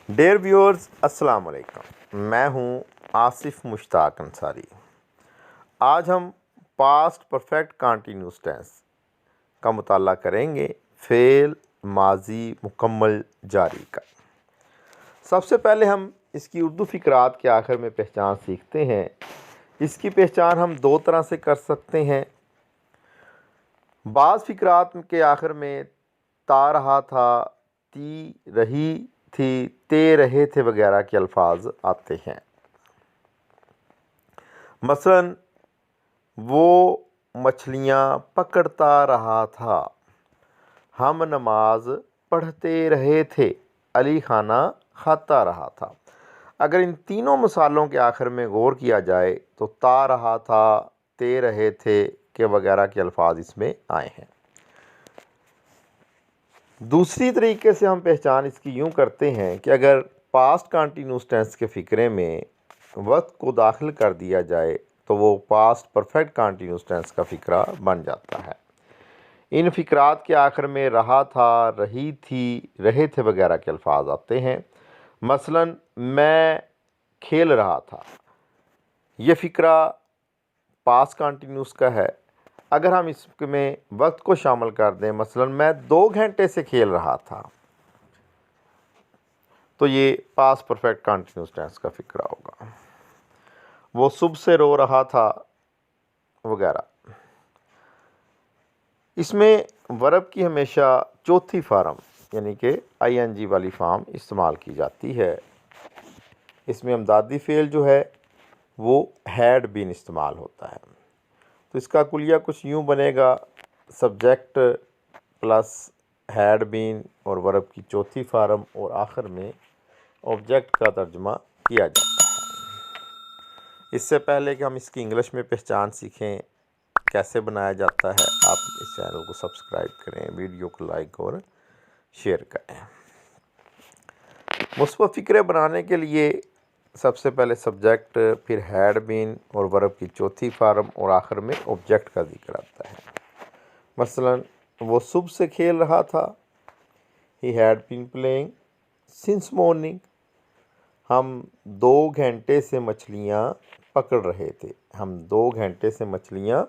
Dare viewers, अस्सलाम वालेकुम। मैं हूं आसिफ मुश्ताक अंसारी। आज हम पास्ट परफेक्ट कंटिन्यूस टेंस का मुताला करेंगे, फ़ेल माजी मुकम्मल जारी का। सबसे पहले हम इसकी उर्दू फ़िक्रात के आखिर में पहचान सीखते हैं। इसकी पहचान हम दो तरह से कर सकते हैं। बाज़ फ़िक्रात के आखिर में ता रहा था, ती रही थी, ते रहे थे वगैरह के अल्फाज आते हैं। मसलन वो मछलियाँ पकड़ता रहा था, हम नमाज पढ़ते रहे थे, अली खाना खाता रहा था। अगर इन तीनों मिसालों के आखिर में गौर किया जाए तो ता रहा था, ते रहे थे के वगैरह के अल्फाज इसमें आए हैं। दूसरी तरीके से हम पहचान इसकी यूँ करते हैं कि अगर पास्ट कंटिन्यूस टेंस के फ़िक्रे में वक्त को दाखिल कर दिया जाए तो वो पास्ट परफेक्ट कंटिन्यूस टेंस का फ़िक्रा बन जाता है। इन फ़िक्रात के आखिर में रहा था, रही थी, रहे थे वगैरह के अल्फाज आते हैं। मसलन मैं खेल रहा था, ये फ़िक्रा पास्ट कंटिन्यूस का है। अगर हम इसमें वक्त को शामिल कर दें, मसलन मैं 2 घंटे से खेल रहा था, तो ये पास्ट परफेक्ट कंटिन्यूस टेंस का फ़िक्रा होगा। वो सुबह से रो रहा था वगैरह। इसमें वर्ब की हमेशा चौथी फार्म यानी कि ING वाली फार्म इस्तेमाल की जाती है। इसमें अमदादी फ़ेल जो है वो हैड बीन इस्तेमाल होता है। तो इसका कुलिया कुछ यूँ बनेगा, सब्जेक्ट प्लस हैड बीन और वर्ब की चौथी फार्म और आखिर में ऑब्जेक्ट का तर्जुमा किया जाता है। इससे पहले कि हम इसकी इंग्लिश में पहचान सीखें कैसे बनाया जाता है, आप इस चैनल को सब्सक्राइब करें, वीडियो को लाइक और शेयर करें। मुस्बत फ़िक्रे बनाने के लिए सबसे पहले सब्जेक्ट, फिर हैड बीन और वर्ब की चौथी फार्म और आखिर में ऑब्जेक्ट का जिक्र आता है। मसलन वो सुबह से खेल रहा था, he had been playing since morning. हम 2 घंटे से मछलियाँ पकड़ रहे थे, हम 2 घंटे से मछलियाँ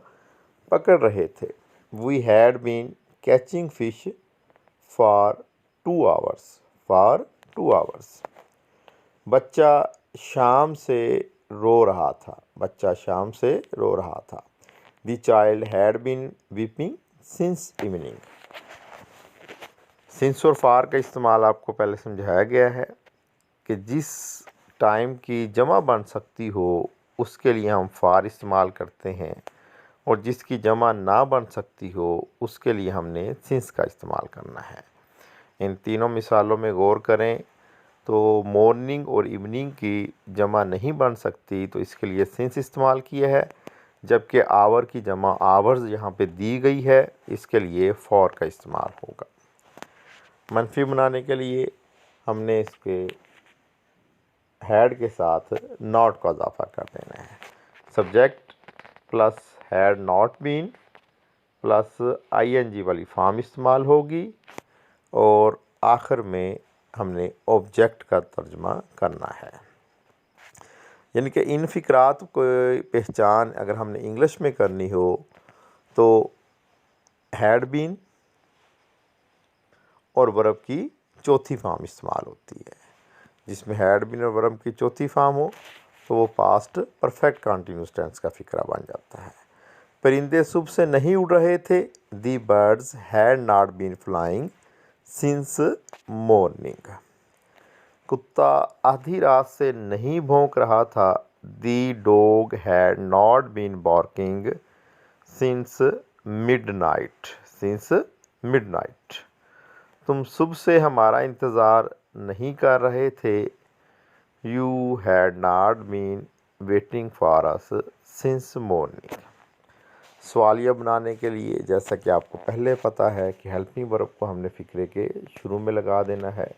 पकड़ रहे थे। We had been catching fish for 2 hours. बच्चा शाम से रो रहा था, बच्चा शाम से रो रहा था। The child had been weeping since evening. Since और फार का इस्तेमाल आपको पहले समझाया गया है कि जिस टाइम की जमा बन सकती हो उसके लिए हम फार इस्तेमाल करते हैं, और जिसकी जमा ना बन सकती हो उसके लिए हमने सिंस का इस्तेमाल करना है। इन तीनों मिसालों में गौर करें तो मॉर्निंग और इवनिंग की जमा नहीं बन सकती, तो इसके लिए सिंस इस्तेमाल किया है, जबकि आवर की जमा आवर्स यहाँ पे दी गई है, इसके लिए फॉर का इस्तेमाल होगा। मनफी बनाने के लिए हमने इसके हैड के साथ नॉट का इजाफा कर देना है। Subject plus had not been plus ING वाली फॉर्म इस्तेमाल होगी और आखिर में हमने ऑब्जेक्ट का तर्जुमा करना है। यानी कि इन फ़िक्रात को पहचान अगर हमने इंग्लिश में करनी हो तो हैड बीन और वर्ब की चौथी फॉर्म इस्तेमाल होती है। जिसमें हैड बीन और वर्ब की चौथी फॉर्म हो तो वो पास्ट परफेक्ट कंटिन्यूस टेंस का फ़िक्रा बन जाता है। परिंदे सुबह से नहीं उड़ रहे थे, the birds had not been flying since morning. कुत्ता आधी रात से नहीं भौंक रहा था, the dog had not been barking since midnight. तुम सुबह से हमारा इंतज़ार नहीं कर रहे थे, you had not been waiting for us since morning. सवालिया बनाने के लिए जैसा कि आपको पहले पता है कि हेल्पिंग वर्ब को हमने फ़िक्रे के शुरू में लगा देना है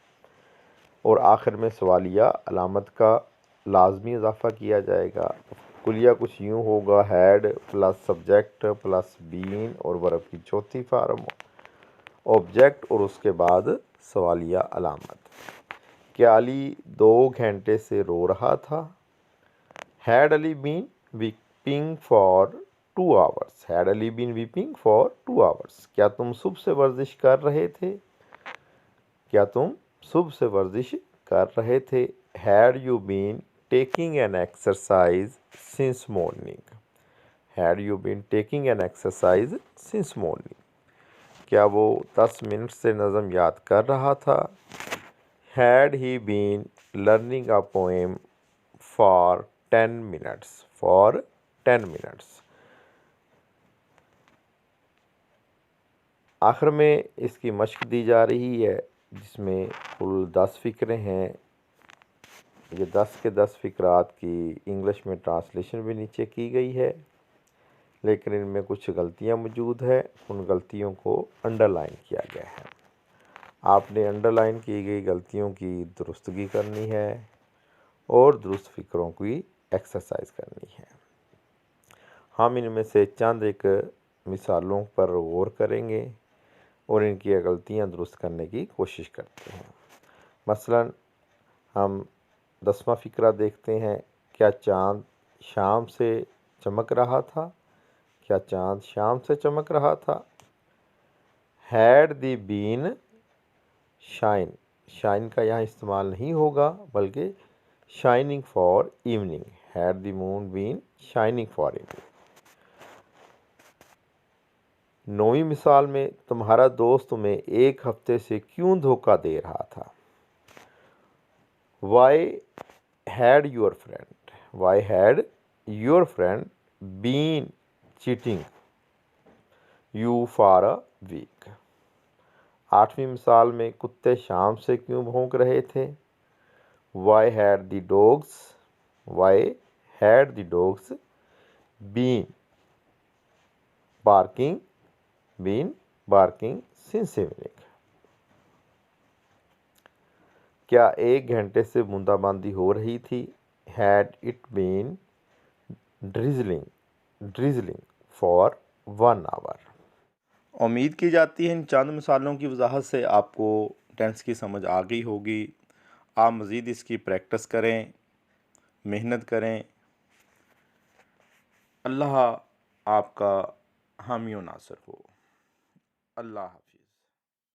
और आखिर में सवालिया अलामत का लाजमी इजाफ़ा किया जाएगा। कुलिया कुछ यूँ होगा, had plus subject plus been और वर्ब की चौथी फार्म ऑब्जेक्ट और उसके बाद सवालिया अलामत। क्या अली 2 घंटे से रो रहा था? Had Ali been weeping for 2 hours? Had Ali been weeping for 2 hours? क्या तुम सुबह से वर्जिश कर रहे थे? क्या तुम सुबह से वर्जिश कर रहे थे? Had you been taking an exercise since morning? Had you been taking an exercise since morning? क्या वो 10 मिनट से नज़म याद कर रहा था? Had he been learning a poem for 10 minutes? For 10 minutes. आखिर में इसकी मश्क दी जा रही है, जिसमें कुल 10 फ़िक्रे हैं। ये 10 के 10 फ़िक्रात की इंग्लिश में ट्रांसलेशन भी नीचे की गई है, लेकिन इनमें कुछ गलतियां मौजूद है। उन गलतियों को अंडरलाइन किया गया है। आपने अंडरलाइन की गई गलतियों की दुरुस्तगी करनी है और दुरुस्त फ़िक्रों की एक्सरसाइज करनी है। हम इनमें से चंद एक मिसालों पर गौर करेंगे और इनकी गलतियां दुरुस्त करने की कोशिश करते हैं। मसलन हम 10वां फ़िक्रा देखते हैं। क्या चाँद शाम से चमक रहा था? क्या चाँद शाम से चमक रहा था? Had the been shine, shine का यहाँ इस्तेमाल नहीं होगा, बल्कि shining for evening. Had the moon been shining for evening. 9वीं मिसाल में तुम्हारा दोस्त तुम्हें 1 हफ्ते से क्यों धोखा दे रहा था? Why had your friend, why had your friend been cheating you for a week? 8वीं मिसाल में कुत्ते शाम से क्यों भौंक रहे थे? Why had the dogs, why had the dogs been barking since evening? क्या 1 घंटे से बूंदाबांदी हो रही थी? Had it been drizzling for 1 hour? उम्मीद की जाती है इन चंद मिसालों की वजाहत से आपको टेंस की समझ आ गई होगी। आप मज़ीद इसकी प्रैक्टिस करें, मेहनत करें। अल्लाह आपका हामी व नासिर हो। अल्लाह हाफ़िज़।